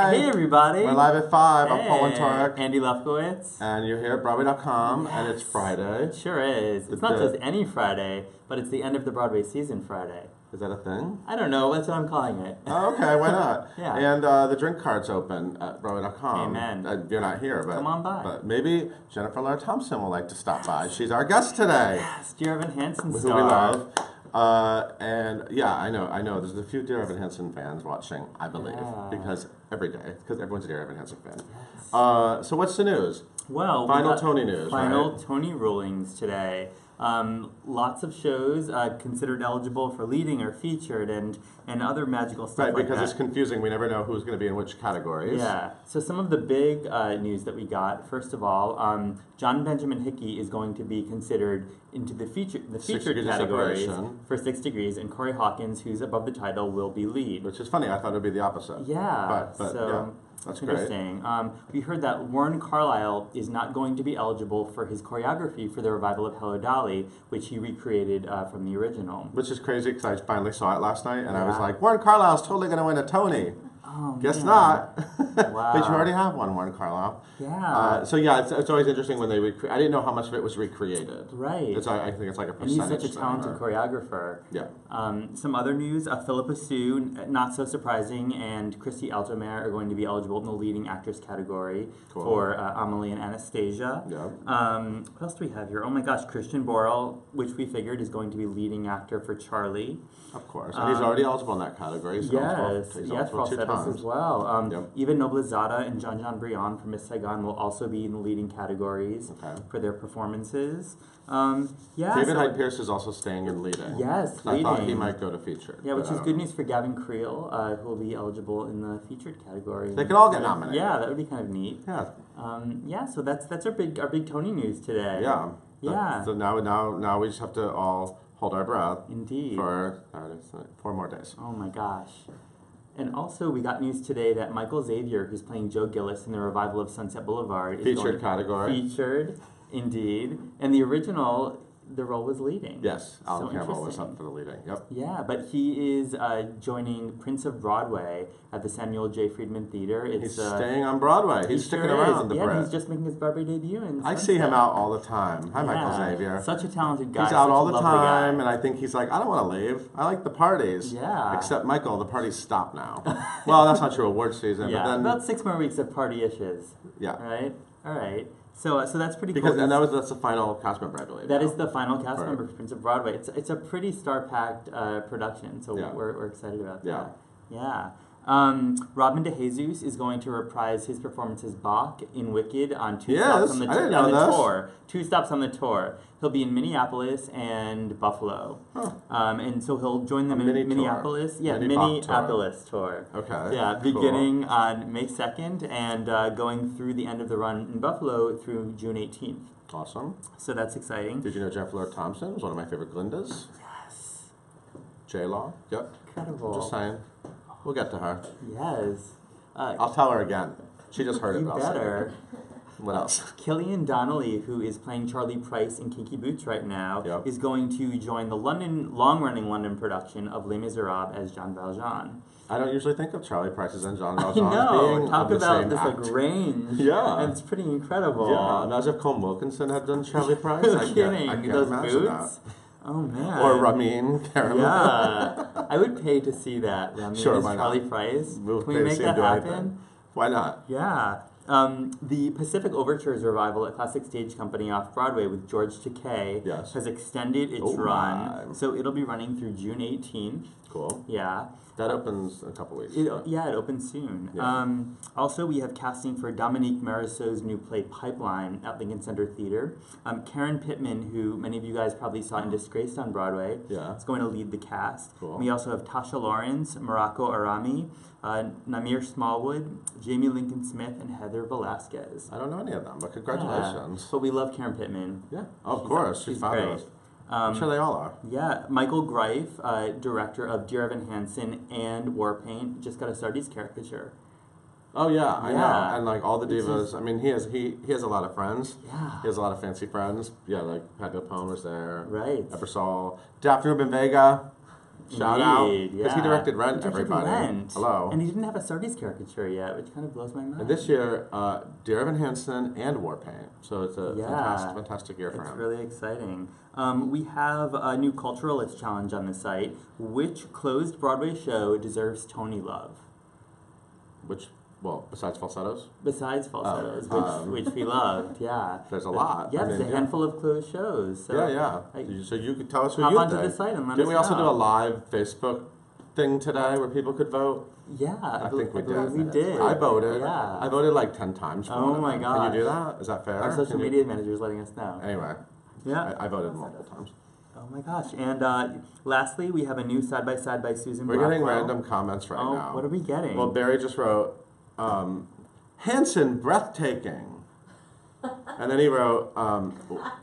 Hi. Hey, everybody. We're live at 5. I'm Hey. Paul and Torek. Andy Lefkowitz. And you're here at Broadway.com, Yes. and it's Friday. It sure is. It's not just any Friday, but it's the end of the Broadway season Friday. Is that a thing? I don't know. That's what I'm calling it. Oh, okay, why not? Yeah. And the drink card's open at Broadway.com. Amen. You're not here, but Come on by. But maybe Jennifer Laura Thompson will like to stop by. She's our guest today. Yes, Dear Evan Hansen Who star. we love. And yeah, I know. There's a few Dear Evan Hansen fans watching, I believe, Yeah. because everyone's a Dear Evan Hansen fan. Yes. So what's the news? Well, Final we got Tony news, Final right? Tony rulings today. Lots of shows considered eligible for leading or featured and other magical stuff Right, like because that. it's confusing. We never know who's going to be in which categories. Yeah. So some of the big news that we got. First of all, John Benjamin Hickey is going to be considered into the featured Degrees of categories Separation. for 6 Degrees, and Corey Hawkins, who's above the title, will be lead. Which is funny. I thought it would be the opposite. Yeah. But So yeah, that's great. interesting. We heard that Warren Carlyle is not going to be eligible for his choreography for the revival of Hello Dolly, which he recreated from the original. Which is crazy because I finally saw it last night and I was Yeah. like, Warren Carlyle's totally going to win a Tony. Oh, Guess man. not. Wow. But you already have one, Warren Carlyle. Yeah. So yeah, it's always interesting when they I didn't know how much of it was recreated. Right. I think it's like a And he's percentage. such a talented choreographer. Yeah. Some other news, Philippa Sue, not so surprising, and Christy Altomare are going to be eligible in the leading actress category for Amelie and Anastasia. Yeah. What else do we have here? Oh my gosh, Christian Borle, which we figured is going to be leading actor for Charlie. Of course. And he's already eligible in that category. He's Yes, he's yes, eligible 2 falsettos times. as well. Yep. Eva Noblezada and Jean Briand from Miss Saigon will also be in the leading categories for their performances. David Hyde Pierce is also staying in leading. Yes, I thought he leading. might go to featured. Yeah, which but I is don't good know. news for Gavin Creel, who will be eligible in the featured category. They could all get nominated. Yeah, that would be kind of neat. Yeah. So that's our big Tony news today. Yeah. Yeah. So now we just have to all hold our breath. Indeed. For 4 more days. Oh my gosh. And also, we got news today that Michael Xavier, who's playing Joe Gillis in the revival of Sunset Boulevard, is Featured category. Featured, indeed. And the original, the role was leading. Yes, Alan So Campbell was interesting. up for the leading. Yep. Yeah, but he is joining Prince of Broadway at the Samuel J. Friedman Theater. He's staying on Broadway. He's sticking around. Yeah, he's just making his Broadway debut. In I see him out all the time. Hi, Michael Xavier. Such a talented guy. He's out such all a the lovely time, guy. and I think he's like, I don't want to leave. I like the parties. Yeah. Except Michael, the parties stop now. Well, that's not true. Award season, Yeah, but then about 6 more weeks of party-ishes. yeah, Right? All right. So that's pretty because cool. and that's the final cast member, I believe. That now. is the final cast Right. member for Prince of Broadway. It's a pretty star-packed production, so Yeah. we're excited about Yeah. that. Yeah. Robin DeJesus is going to reprise his performance as Bach in Wicked on two stops on the, I didn't know this. tour. 2 stops on the tour. He'll be in Minneapolis and Buffalo. Huh. And so he'll join them mini in tour. Minneapolis. Yeah, Mini Bach tour. Minneapolis tour. Okay. Yeah, cool. beginning on May 2nd and going through the end of the run in Buffalo through June 18th. Awesome. So that's exciting. Did you know Jennifer Laura Thompson was one of my favorite Glindas? Yes. J-Law. Yep. Incredible. Just saying. We'll get to her. Yes. I'll tell her again. She just heard it. You but I'll say it. better. What else? Killian Donnelly, who is playing Charlie Price in Kinky Boots right now, Yep. is going to join the long-running London production of Les Miserables as Jean Valjean. I don't usually think of Charlie Price's and John I Valjean as know. being Talk of the about same this act. like range. Yeah. And it's pretty incredible. Yeah, imagine if Colm Wilkinson had done Charlie Price. No I can't kidding. Those imagine boots. Oh man. Or Ramin Karimov. Yeah. I would pay to see that. Ramin Sure, as why not? Charlie Price. We'll Can pay we to make see him that do happen? anything. Why not? Yeah. The Pacific Overtures revival at Classic Stage Company off Broadway with George Takei Yes. has extended its Oh, run. my. So it'll be running through June 18th. Cool. Yeah. That opens in a couple weeks. It opens soon. Yeah. Also, we have casting for Dominique Marisseau's new play Pipeline at Lincoln Center Theater. Karen Pittman, who many of you guys probably saw in Disgraced on Broadway, Yeah. is going to lead the cast. Cool. We also have Tasha Lawrence, Morocco Arami, Namir Smallwood, Jamie Lincoln Smith, and Heather Velasquez. I don't know any of them, but congratulations. Yeah. But we love Karen Pittman. Yeah, of course. She's fabulous. Great. I'm sure they all are. Yeah, Michael Greif, director of Dear Evan Hansen and Warpaint, just got a Sardis caricature. Oh yeah, I Yeah. know. And like all the Which divas, is- I mean, he has a lot of friends. Yeah. He has a lot of fancy friends. Yeah, like Pat Dupone was there. Right. Ebersol. Daphne Rubin Vega. Shout out. Indeed, Because he directed Rent, everybody. Rent. Hello. And he didn't have a Sardis caricature yet, which kind of blows my mind. And this year, Dear Evan Hansen and Warpaint. So it's a fantastic year for him. It's really exciting. We have a new Culturalists Challenge on the site. Which closed Broadway show deserves Tony love? Well, besides falsettos? Besides falsettos, which we loved, yeah. There's a lot. Yeah, there's a handful of closed shows. So So you could tell us who hop you onto think. the site and let us Didn't we also know. do a live Facebook thing today where people could vote? Yeah, I think we did. We did. I voted. Yeah. I voted like 10 times for Oh one of my them. gosh. Can you do that? Is that fair? Our social media manager is letting us know. Anyway. Yeah. I voted multiple times. Oh my gosh. And lastly, we have a new side-by-side by Susan We're Blackwell. getting random comments right now. What are we getting? Well, Barry just wrote, Hansen, breathtaking. And then he wrote,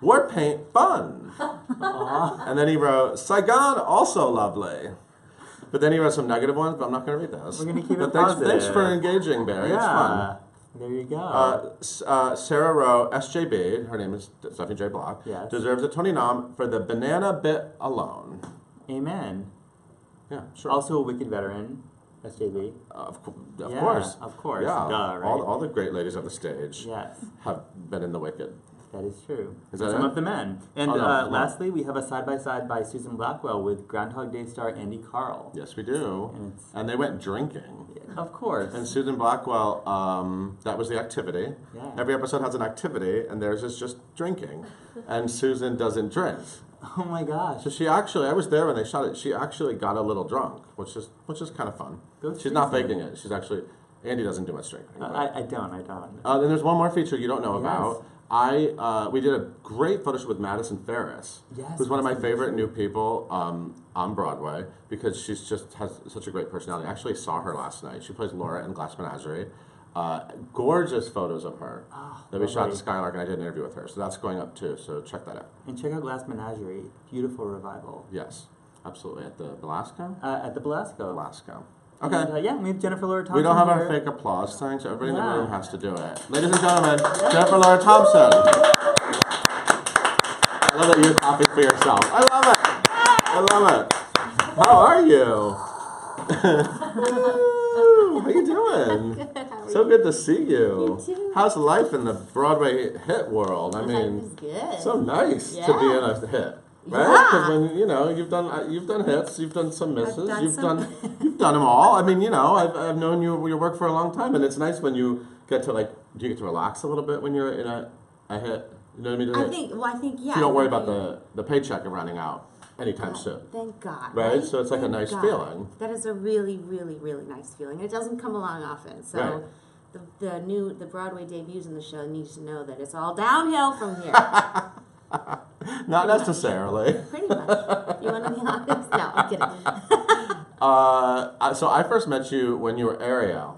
war paint, fun. And then he wrote, Saigon, also lovely. But then he wrote some negative ones, but I'm not going to read those. We're going to keep it positive. Thanks for positive. engaging, Barry. It's fun. There you go. Sarah Rowe, SJB, her name is Stephanie J. Block, Yes. deserves a Tony nom for the banana bit alone. Amen. Yeah, sure. Also a Wicked veteran, SJB. Of Yeah, course. of course. Yeah, Duh, right? all the great ladies of the stage Yes, have been in the Wicked. that is true. Is that Some it? of the men. And Oh, no, lastly, we have a side-by-side by Susan Blackwell with Groundhog Day star Andy Carl. Yes, we do. And it's, And they went drinking. of course. And Susan Blackwell, that was the activity. Yeah. Every episode has an activity, and theirs is just drinking. And Susan doesn't drink. Oh my gosh. So she actually, I was there when they shot it. She actually got a little drunk, which is kind of fun. She's not faking it. She's actually, Andy doesn't do much drinking. I don't. Then there's one more feature you don't know about. We did a great photo shoot with Madison Ferris, who's one of my favorite new people on Broadway because she's just has such a great personality. I actually saw her last night. She plays Laura in Glass Menagerie. Gorgeous photos of her that we shot at Skylark, and I did an interview with her. So that's going up too. So check that out. And check out Glass Menagerie. Beautiful revival. Yes, absolutely. At the Belasco. At the Belasco. Belasco. Okay. And we have Jennifer Laura Thompson. We don't have here. our fake applause thing, so everybody in the room has to do it. Ladies and gentlemen, Jennifer Laura Thompson. I love that you're clapping for yourself. I love it. I love it. How are you? How you doing? Good. How are So you? good to see you. You too. How's life in the Broadway hit world? I mean, Life is good. so nice to be in a hit. Right? Yeah. Because when you've done hits, you've done some misses, done you've some- done them all. I mean, I've known your work for a long time, and it's nice when you get to do you get to relax a little bit when you're in a hit? You know what I mean? I think yeah. You don't worry about the paycheck running out anytime soon. Thank God. Right? So it's like a Thank nice God. feeling. That is a really, really, really nice feeling. It doesn't come along often. So Right. the Broadway debuts in the show needs to know that it's all downhill from here. Not necessarily. Pretty much. You want to be honest? No, I'm kidding. So I first met you when you were Ariel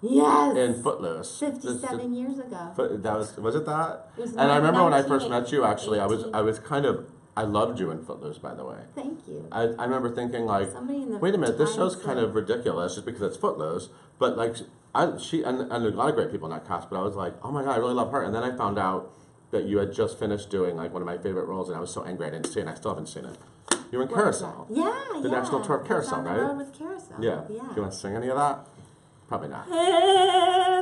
Yes. in Footloose. 57 years ago. Was it that? It was And I remember when I first 19, met you, actually, I 18. was kind of, I loved you in Footloose, by the way. Thank you. I remember thinking like, Somebody in the wait a minute, this time show's kind said- of ridiculous just because it's Footloose, but like, she and a lot of great people in that cast, but I was like, oh my God, I really love her. And then I found out that you had just finished doing like one of my favorite roles, and I was so angry I didn't see it, and I still haven't seen it. You were in What was Carousel. that? Yeah, The national tour of I was Carousel, on the right? road with Carousel. Yeah. Yeah. Do you want to sing any of that? Probably not. If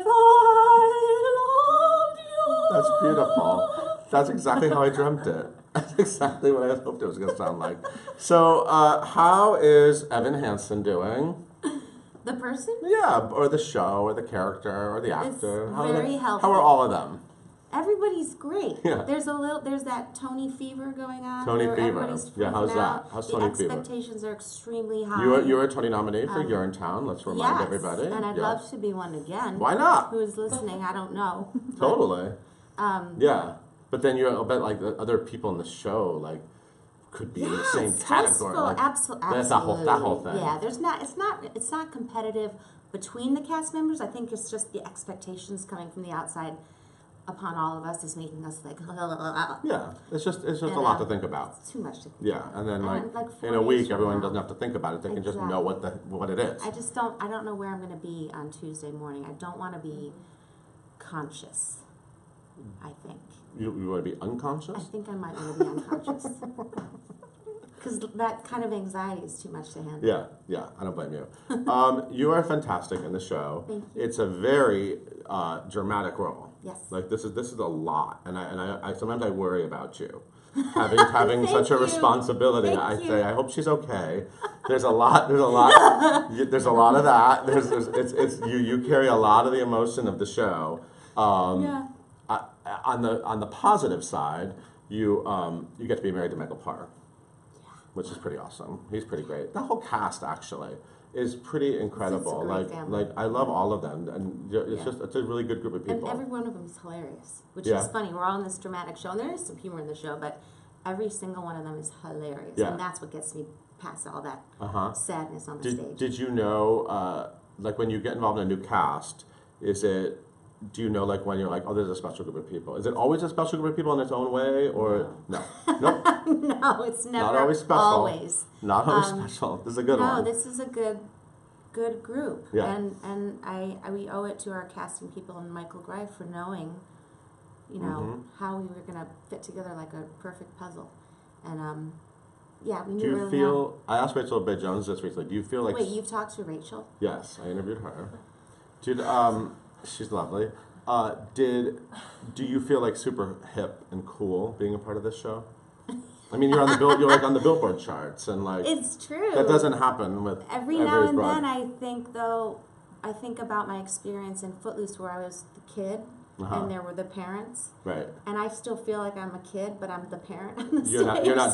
I loved you. That's beautiful. That's exactly how I dreamt it. That's exactly what I hoped it was going to sound like. So, how is Evan Hansen doing? The person? Yeah, or the show, or the character, or the actor. It's How very are healthy. How are all of them? Everybody's great. Yeah. There's that Tony fever going on. Tony where fever. everybody's Yeah, how's freaking that? out. How's the Tony fever? expectations are extremely high. You were a Tony nominee for You're in Town. Let's remind yes, everybody. and I'd Yeah. love to be one again. Why not? Who's listening? I don't know. Totally. Um, Yeah, but then I'll bet like the other people in the show like could be in the same category. Like, Absolutely. that's that whole thing. Yeah, it's not competitive between the cast members. I think it's just the expectations coming from the outside upon all of us is making us like Yeah, it's just a And, lot to think about. it's too much to think Yeah, about. and then And, like 4 in a days week, from everyone now. doesn't have to think about it. They can just know what it is. I don't know where I'm going to be on Tuesday morning. I don't want to be conscious, I think. You want to be I unconscious? think I might want to be unconscious. Because that kind of anxiety is too much to handle. Yeah, I don't blame you. You are fantastic in the show. Thank you. It's a very dramatic role. Yes. Like this is a lot, and I sometimes I worry about you. Having such a responsibility, I say, I hope she's okay. There's a lot of that. It's you carry a lot of the emotion of the show. On the positive side, you get to be married to Michael Parr, which is pretty awesome. He's pretty great. The whole cast actually is pretty incredible. Like I love all of them, and it's a really good group of people. And every one of them is hilarious, which is funny. We're all in this dramatic show, and there is some humor in the show, but every single one of them is hilarious, and that's what gets me past all that sadness on the stage. Did you know, like when you get involved in a new cast, do you know like when you're like, oh, there's a special group of people? Is it always a special group of people in its own way, or no? Nope. No, it's never not always special. Always. Not always special. This is a good one. No, this is a good group. Yeah. And we owe it to our casting people and Michael Greif for knowing, you know, how we were gonna fit together like a perfect puzzle. And we knew Do you really feel? I asked Rachel Bay Jones this recently. Do you feel like? Wait, you've talked to Rachel? Yes, I interviewed her. She's lovely. Do you feel like super hip and cool being a part of this show? I mean, you're like on the Billboard charts, and like it's true. That doesn't happen with every now and then. I think about my experience in Footloose, where I was the kid. And there were the parents, right? And I still feel like I'm a kid, but I'm the parent on the You're stage. not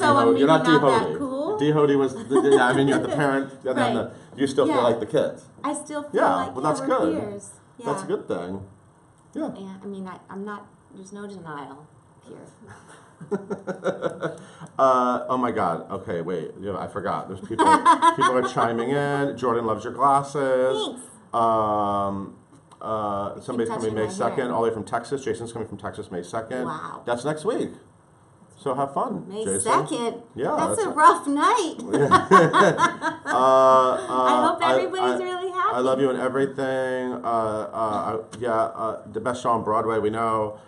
that cool. D-Hody was, I mean, you're the parent, and then you still feel like the kids. I still feel like that's we're good. peers. Yeah. That's a good thing. Yeah. I mean, I'm not. There's no denial here. Oh my God. Okay, wait. Yeah, I forgot. There's people. People are chiming in. Jordan loves your glasses. Thanks. Somebody's coming May 2nd, all the way from Texas. Jason's coming from Texas May 2nd. Wow. That's next week. So have fun, May Jason. 2nd? Yeah. That's a rough night. I hope everybody's really happy. I love you and everything. The best show on Broadway, we know.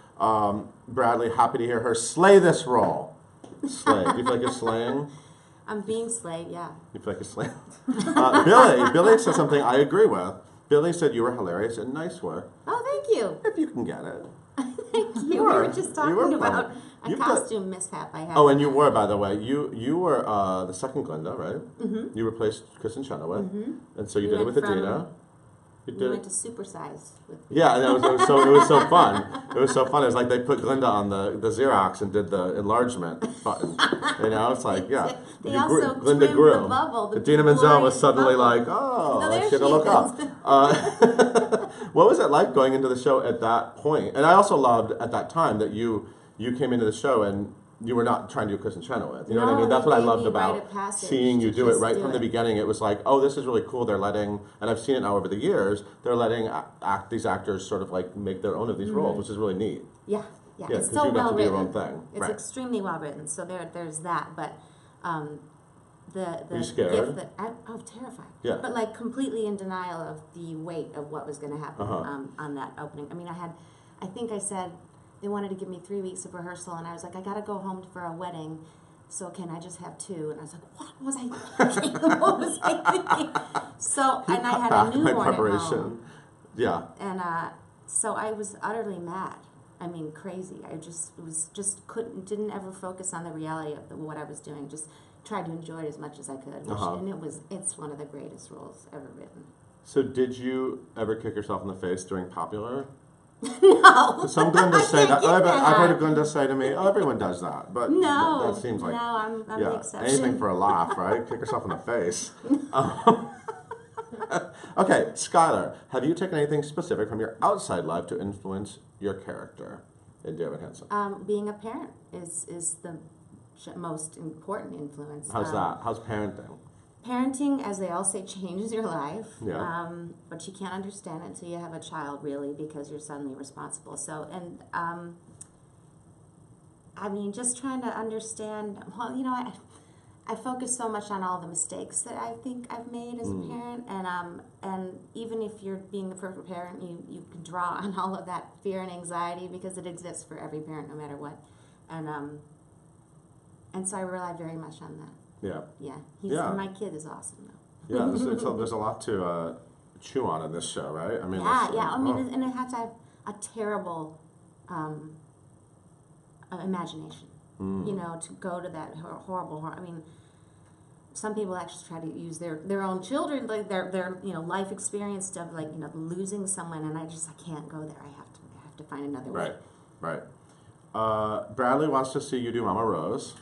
Bradley, happy to hear her slay this role. Slay. Do you feel like you're slaying? I'm being slayed, yeah. You feel like you're slaying? Billy said something I agree with. Billy said you were hilarious and nice work. Oh, thank you. If you can get it. Thank you. We were just talking about a costume mishap I had. Oh, and you were, by the way, you were the second Glinda, right? Mm-hmm. You replaced Kristen Chenoweth. Mm-hmm. And so you did it with Adina. We went to supersize with and it was so fun. It was so fun. It was like they put Glinda on the Xerox and did the enlargement button. You know, it's like, They also Glinda trimmed grew. the bubble. Adina Menzel was suddenly like, I should look up. What was it like going into the show at that point? And I also loved at that time that you came into the show and you were not trying to do Kristen Chenoweth. You know what I mean? That's what I loved about seeing you do it right from the beginning. It was like, oh, this is really cool. They're letting, and I've seen it now over the years, they're letting these actors sort of like make their own of these roles, which is really neat. Yeah. It's so well written. Do your own thing. It's extremely well written. So there's that, but the Are you scared? gift I was terrified. Yeah. But like completely in denial of the weight of what was going to happen on that opening. I mean, I think I said they wanted to give me 3 weeks of rehearsal, and I was like, I got to go home for a wedding, so can I just have 2? And I was like, what was I thinking? What was I thinking? So, and I had a newborn at home. Yeah. And so I was utterly mad. I mean, crazy. I didn't ever focus on the reality of what I was doing. Just tried to enjoy it as much as I could. And it's one of the greatest roles ever written. So did you ever kick yourself in the face during Popular? No. Some Glindas say that. I've heard a Glinda say to me, "Oh, everyone does that," but that seems like I'm the exception. Anything for a laugh, right? Kick yourself in the face. Okay, Skylar, have you taken anything specific from your outside life to influence your character in David Hansen? Being a parent is the most important influence. How's that? How's parenting? Parenting, as they all say, changes your life. Yeah. But you can't understand it until you have a child, really, because you're suddenly responsible. So, and I mean, just trying to understand. Well, you know, I focus so much on all the mistakes that I think I've made as a parent, and even if you're being the perfect parent, you can draw on all of that fear and anxiety because it exists for every parent, no matter what. And And so I rely very much on that. Yeah. Yeah. And my kid is awesome, though. Yeah, there's a lot to chew on in this show, right? I mean, and it has to have a terrible imagination. You know, to go to that horrible. I mean, some people actually try to use their own children, like their life experience of losing someone, and I can't go there. I have to find another way. Right. Bradley wants to see you do Mama Rose.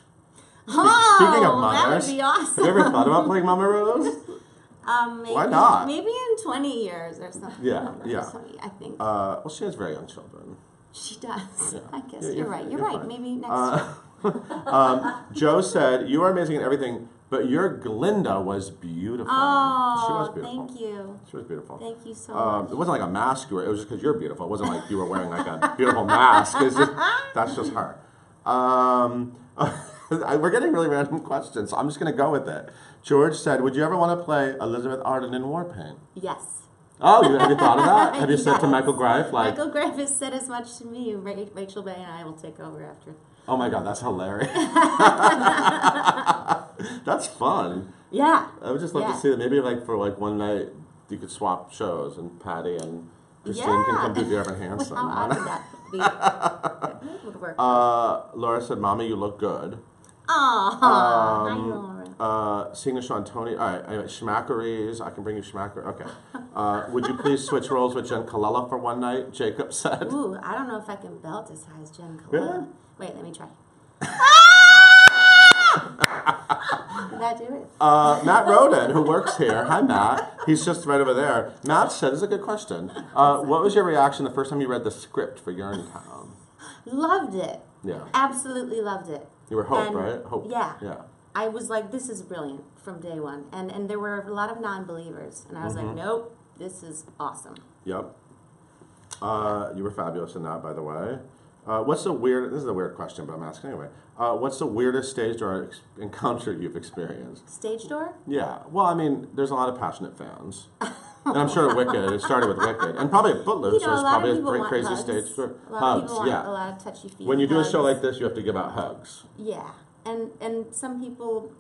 Speaking of mothers, that would be awesome. Have you ever thought about playing Mama Rose? Maybe, why not? Maybe in 20 years or something. Yeah. I think. Well, she has very young children. She does. Yeah. I guess you're right. fine. You're right. Fine. Maybe next year. Joe said, "You are amazing in everything, but your Glinda was beautiful." Oh, she was beautiful. Thank you. She was beautiful. Thank you so much. It wasn't like a mask you were. It was just because you're beautiful. It wasn't like you were wearing like a beautiful mask. That's just her. We're getting really random questions, so I'm just going to go with it. George said, "Would you ever want to play Elizabeth Arden in Warpaint?" Yes. Oh, have you thought of that? Have you said to Michael Greif, like... Michael Greif has said as much to me. Rachel Bay and I will take over after. Oh my God, that's hilarious. That's fun. Yeah. I would just love to see that. Maybe like for like one night, you could swap shows and Patty and Christine can come do Dear Evan Hansen. How odd would that be? It would work. Laura said, "Mommy, you look good." Aww. Hi, Laura. Seeing the Sean Tony. All right, anyway, schmackeries. I can bring you schmacker. Okay. Would you please switch roles with Jen Colella for one night? Jacob said. Ooh, I don't know if I can belt as high as Jen Colella. Really? Wait, let me try. Did that do it? Matt Roden, who works here. Hi, Matt. He's just right over there. Matt said, "This is a good question. What was your reaction the first time you read the script for Urinetown?" Loved it. Yeah. Absolutely loved it. You were Hope, right? Hope. Yeah. Yeah. I was like, this is brilliant from day one. And there were a lot of non-believers. And I was like, nope, this is awesome. Yep. You were fabulous in that, by the way. This is a weird question, but I'm asking anyway. What's the weirdest stage door encounter you've experienced? Stage door? Yeah. Well, I mean, there's a lot of passionate fans. And I'm sure Wicked, it started with Wicked. And probably at Footloose, there's probably a crazy stage door. Hugs, a lot of touchy-feely When you do a hugs. show like this, you have to give out hugs. Yeah. And some people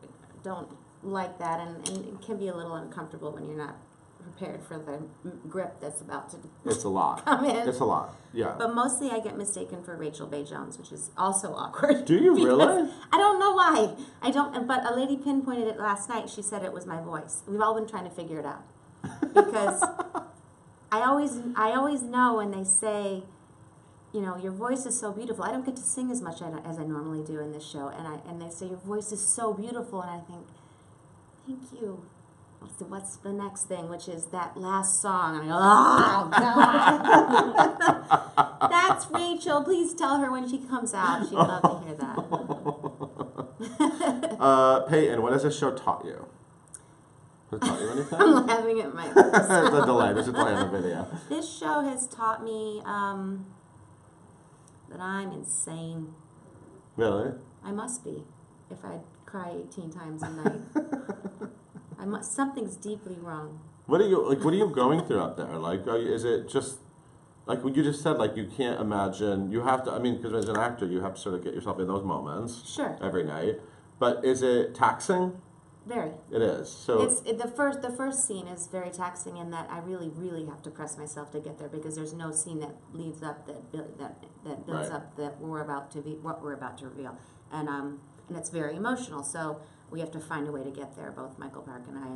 don't like that, and it can be a little uncomfortable when you're not prepared for the grip that's about to It's a lot. come in. It's a lot, yeah. But mostly I get mistaken for Rachel Bay Jones, which is also awkward. Do you really? I don't know why. I don't. But a lady pinpointed it last night. She said it was my voice. We've all been trying to figure it out because I always know when they say, you know, your voice is so beautiful. I don't get to sing as much as I normally do in this show, and they say your voice is so beautiful, and I think, thank you. So what's the next thing, which is that last song? And I go, oh, God. That's Rachel. Please tell her when she comes out. She'd love to hear that. Peyton, what has this show taught you? Has it taught you anything? I'm laughing at my There's a delay. There's a delay in the video. This show has taught me that I'm insane. Really? I must be, if I cry 18 times a night. Something's deeply wrong. What are you going through up there? Like, is it just like what you just said? Like, you can't imagine. You have to. I mean, because as an actor, you have to sort of get yourself in those moments. Sure. Every night. But is it taxing? Very. It is. So the first scene is very taxing in that I really, really have to press myself to get there because there's no scene that leads up that builds up that what we're about to reveal, and it's very emotional. So we have to find a way to get there. Both Michael Park and I,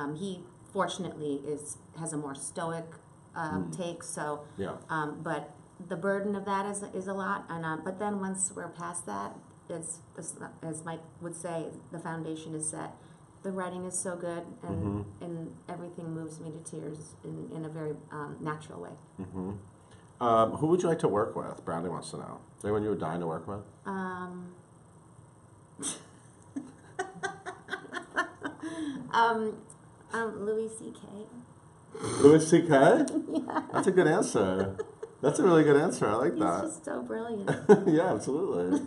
and he fortunately has a more stoic take. So yeah. But the burden of that is a lot, and but then once we're past that, as Mike would say, the foundation is set. The writing is so good, and everything moves me to tears in a very natural way. Mm-hmm. Who would you like to work with? Bradley wants to know. Is anyone you would dying to work with? Louis C.K. Louis C.K.? Yeah. That's a good answer. That's a really good answer. I like that. He's just so brilliant. Yeah, absolutely.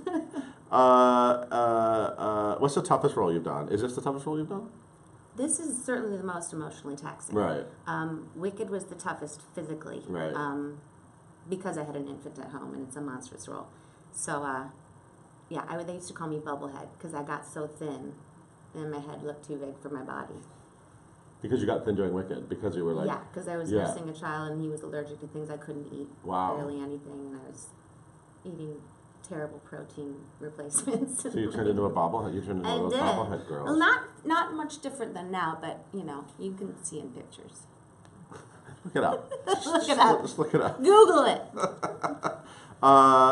What's the toughest role you've done? Is this the toughest role you've done? This is certainly the most emotionally taxing. Right. Wicked was the toughest physically. Right. Because I had an infant at home and it's a monstrous role. So they used to call me Bubblehead because I got so thin, and my head looked too big for my body. Because you got thin doing Wicked, because you were like... Yeah, because I was nursing a child, and he was allergic to things I couldn't eat. Wow. Barely anything, and I was eating terrible protein replacements. So you turned into a bobblehead? You turned into one of those bobblehead girls. Well, not much different than now, but, you can see in pictures. Look it up. Look it up. Just look it up. Google it.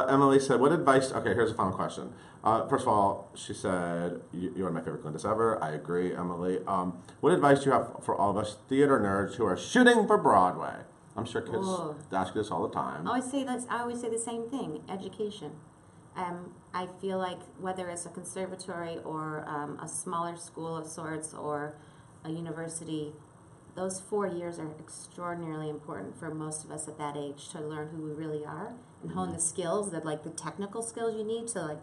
Emily said, what advice... Okay, here's a final question. First of all, she said, you're one of my favorite Glyndis ever. I agree, Emily. What advice do you have for all of us theater nerds who are shooting for Broadway? I'm sure kids ask you this all the time. I always say the same thing, education. I feel like whether it's a conservatory or a smaller school of sorts or a university, those 4 years are extraordinarily important for most of us at that age to learn who we really are and hone the skills, the technical skills you need to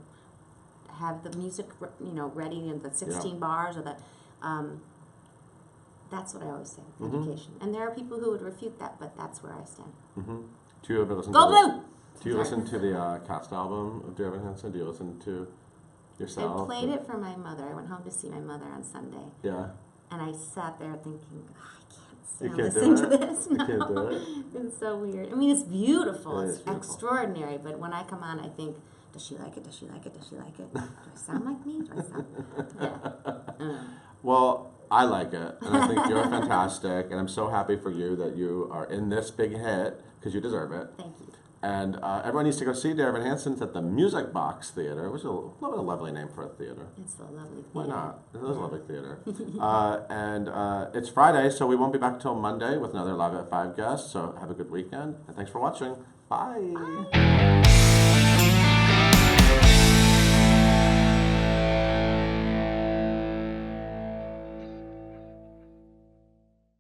have the music, ready in the 16 bars or the. That's what I always say, education. And there are people who would refute that, but that's where I stand. Do you ever listen? Go Blue! Do you listen to the cast album of Dear Evan Hansen? Do you listen to yourself? I played it for my mother. I went home to see my mother on Sunday. Yeah. And I sat there thinking, I can't You can't listen do to it? this. You No. can't do it? It's so weird. I mean, it's beautiful. It It's is beautiful. extraordinary. But when I come on, I think, does she like it? Does she like it? Does she like it? Do I sound like me? Do I sound... Well, I like it, and I think you're fantastic, and I'm so happy for you that you are in this big hit, because you deserve it. Thank you. And everyone needs to go see Dear Evan Hansen's at the Music Box Theater, which is a lovely name for a theater. It's a lovely theater. Why not? It is a lovely theater. And it's Friday, so we won't be back till Monday with another Live at 5 guest, so have a good weekend, and thanks for watching. Bye. Bye.